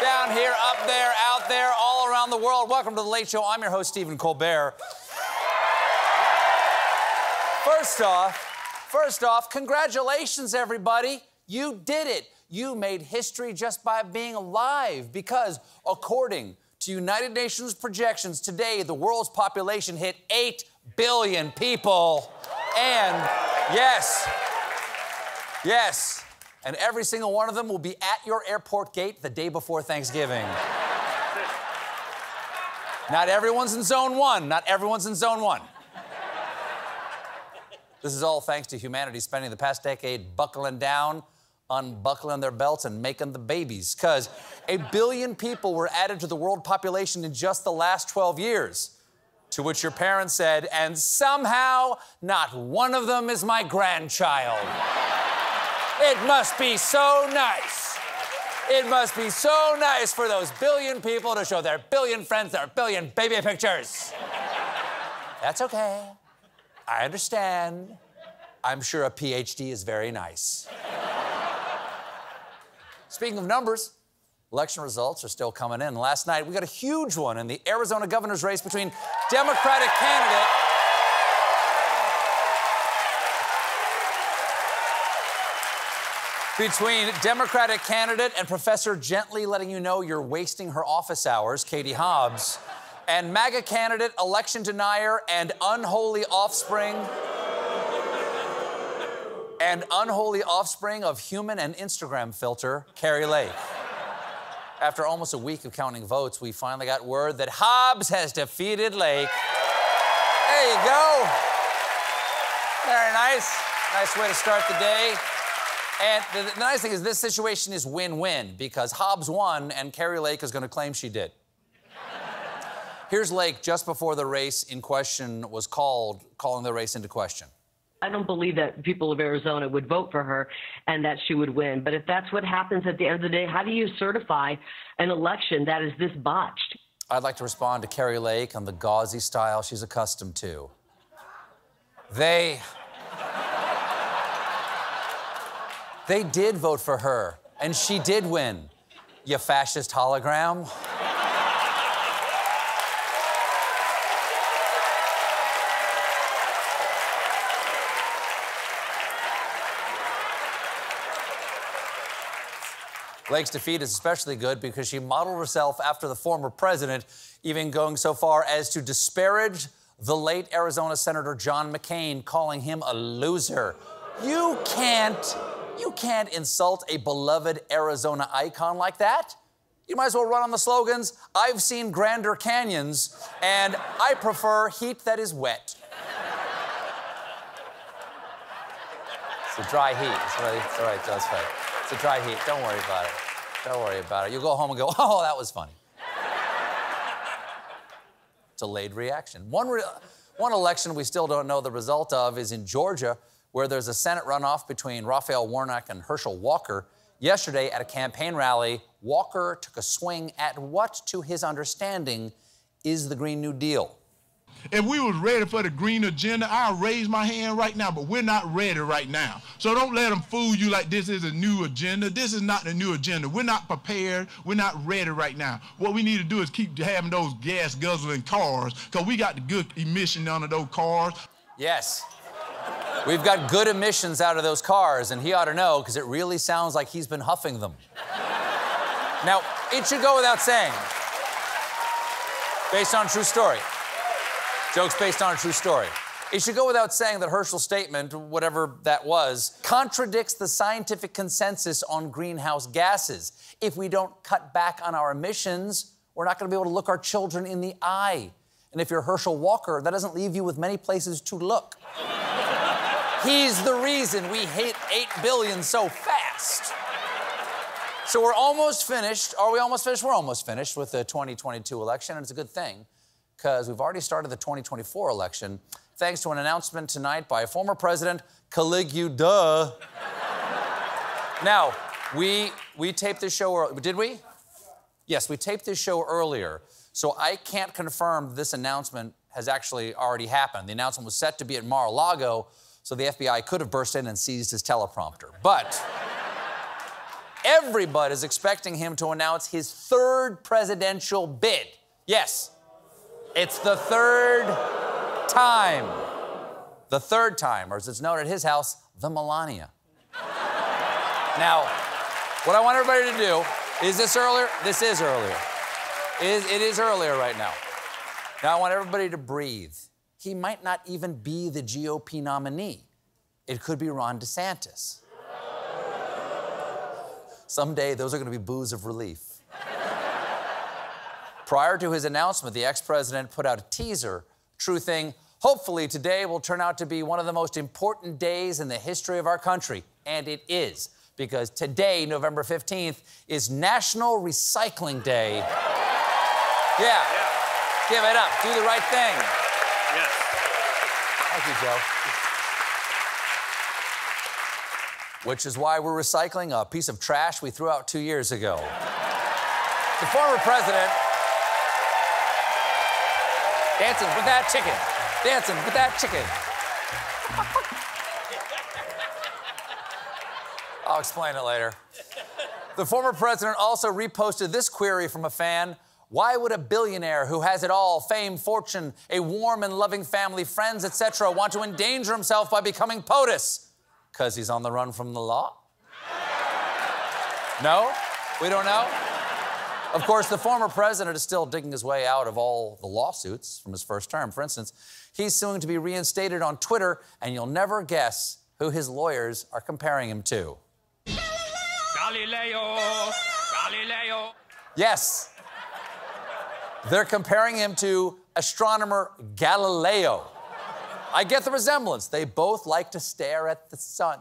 Down here, up there, out there, all around the world. Welcome to The Late Show. I'm your host, Stephen Colbert. First off, congratulations, everybody. You did it. You made history just by being alive because, according to United Nations projections, today the world's population hit 8 billion people. And yes, and every single one of them will be at your airport gate the day before Thanksgiving. Not everyone's in zone one. Not everyone's in zone one. This is all thanks to humanity spending the past decade buckling down, unbuckling their belts, and making the babies. Because 1 billion people were added to the world population in just the last 12 years. To which your parents said, and somehow not one of them is my grandchild. It must be so nice. It must be so nice for those 1 billion people to show their 1 billion friends their 1 billion baby pictures. That's okay. I understand. I'm sure a PhD is very nice. Speaking of numbers, election results are still coming in. Last night, we got a huge one in the Arizona governor's race between Democratic candidate and professor gently letting you know you're wasting her office hours, Katie Hobbs, and MAGA candidate, election denier, and unholy offspring of human and Instagram filter, Kari Lake. After almost a week of counting votes, we finally got word that Hobbs has defeated Lake. There you go. Very nice. Nice way to start the day. And the nice thing is this situation is win-win because Hobbs won and Kari Lake is going to claim she did. Here's Lake just before the race in question was called, calling the race into question. I don't believe that people of Arizona would vote for her and that she would win. But if that's what happens at the end of the day, how do you certify an election that is this botched? I'd like to respond to Kari Lake on the gauzy style she's accustomed to. They did vote for her, and she did win, you fascist hologram. Lake's defeat is especially good because she modeled herself after the former president, even going so far as to disparage the late Arizona Senator John McCain, calling him a loser. You can't insult a beloved Arizona icon like that. You might as well run on the slogans, I've seen grander canyons, and I prefer heat that is wet. It's a dry heat. It's all right, Joe's fine. It's a dry heat. Don't worry about it. Don't worry about it. You'll go home and go, oh, that was funny. Delayed reaction. One election we still don't know the result of is in Georgia, where there's a Senate runoff between Raphael Warnock and Herschel Walker. Yesterday, at a campaign rally, Walker took a swing at what, to his understanding, is the Green New Deal. If we was ready for the green agenda, I'll raise my hand right now, but we're not ready right now. So don't let them fool you like this is a new agenda. This is not the new agenda. We're not prepared. We're not ready right now. What we need to do is keep having those gas guzzling cars, because we got the good emission out of those cars. Yes. We've got good emissions out of those cars, and he ought to know, because it really sounds like he's been huffing them. Now, it should go without saying, based on true story. Jokes based on a true story. It should go without saying that Herschel's statement, whatever that was, contradicts the scientific consensus on greenhouse gases. If we don't cut back on our emissions, we're not going to be able to look our children in the eye. And if you're Herschel Walker, that doesn't leave you with many places to look. He's the reason we hit 8 billion so fast. So we're almost finished. Are we almost finished? We're almost finished with the 2022 election, and it's a good thing, because we've already started the 2024 election, thanks to an announcement tonight by former President Caligula. Now, we taped this show, did we? Yes, we taped this show earlier, so I can't confirm this announcement has actually already happened. The announcement was set to be at Mar-a-Lago, so the FBI could have burst in and seized his teleprompter. But Everybody is expecting him to announce his third presidential bid. Yes, it's the third time. The third time, or as it's known at his house, the Melania. Now, what I want everybody to do, is this earlier? This is earlier. It is earlier right now. Now, I want everybody to breathe. He might not even be the GOP nominee. It could be Ron DeSantis. Someday, those are going to be boos of relief. Prior to his announcement, the ex-president put out a teaser, truthing, hopefully today will turn out to be one of the most important days in the history of our country. And it is, because today, November 15th, is National Recycling Day. Yeah. Give it up. Do the right thing. Yes. Thank you, Joe. Which is why we're recycling a piece of trash we threw out 2 years ago. The former president... Dancing with that chicken. Dancing with that chicken. I'll explain it later. The former president also reposted this query from a fan. Why would a billionaire who has it all, fame, fortune, a warm and loving family, friends, etc., want to endanger himself by becoming POTUS? Because he's on the run from the law? No? We don't know? Of course, the former president is still digging his way out of all the lawsuits from his first term. For instance, he's suing to be reinstated on Twitter, and you'll never guess who his lawyers are comparing him to. Galileo! Galileo! Yes. They're comparing him to astronomer Galileo. I get the resemblance. They both like to stare at the sun.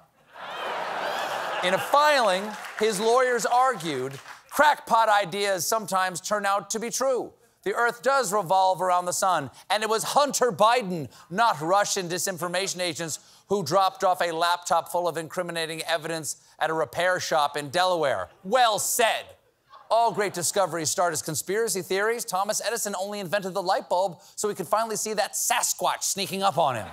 In a filing, his lawyers argued, crackpot ideas sometimes turn out to be true. The Earth does revolve around the sun, and it was Hunter Biden, not Russian disinformation agents, who dropped off a laptop full of incriminating evidence at a repair shop in Delaware. Well said. All great discoveries start as conspiracy theories. Thomas Edison only invented the light bulb so he could finally see that Sasquatch sneaking up on him.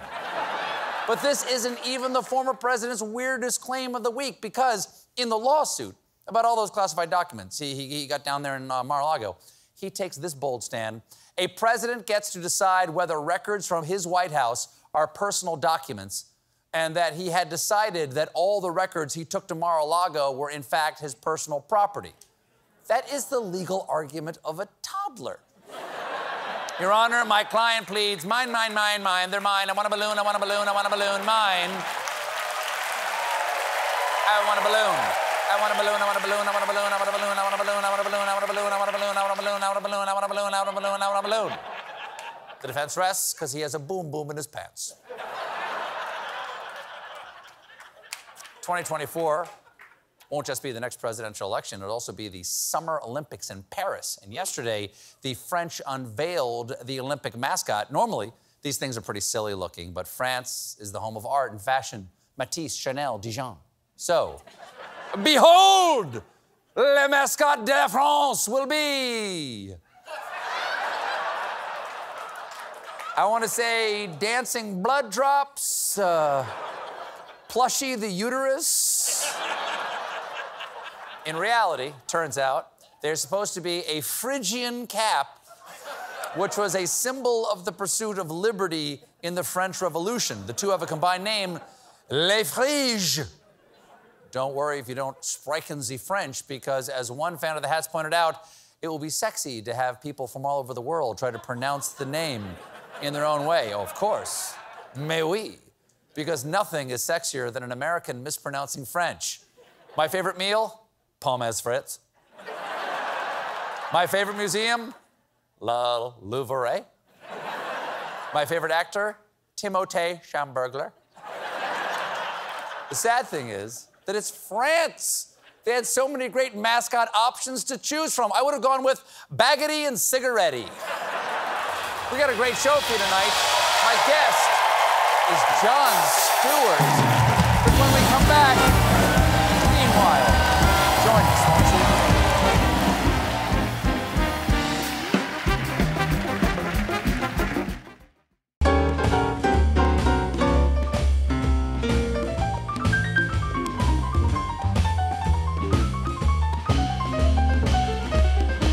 But this isn't even the former president's weirdest claim of the week, because in the lawsuit about all those classified documents he got down there in Mar-a-Lago, he takes this bold stand. A president gets to decide whether records from his White House are personal documents, and that he had decided that all the records he took to Mar-a-Lago were in fact his personal property. That is the legal argument of a toddler. Your Honor, my client pleads, mine, mine, mine, mine, they're mine. I want a balloon, I want a balloon, I want a balloon, mine. I want a balloon. I want a balloon, I want a balloon, I want a balloon, I want a balloon, I want a balloon, I want a balloon, I want a balloon, I want a balloon, I want a balloon, I want a balloon, I want a balloon, I want a balloon, I want a balloon. The defense rests because he has a boom boom in his pants. 2024 won't just be the next presidential election, it'll also be the Summer Olympics in Paris. And yesterday, the French unveiled the Olympic mascot. Normally, these things are pretty silly looking, but France is the home of art and fashion. Matisse, Chanel, Dijon. So, behold, le mascotte de la France will be... I want to say dancing blood drops, Plushy the uterus. In reality, turns out, there's supposed to be a Phrygian cap, which was a symbol of the pursuit of liberty in the French Revolution. The two have a combined name, Les Phryges. Don't worry if you don't sprechen the French, because as one fan of the hats pointed out, it will be sexy to have people from all over the world try to pronounce the name in their own way. Oh, of course. Mais oui. Because nothing is sexier than an American mispronouncing French. My favorite meal? Pommes frites. My favorite museum? Le Louvre. My favorite actor? Timothée Chalamet. The sad thing is that it's France. They had so many great mascot options to choose from. I would have gone with Baggity and Cigaretti. We got a great show for you tonight. My guest is Jon Stewart. But when we come back,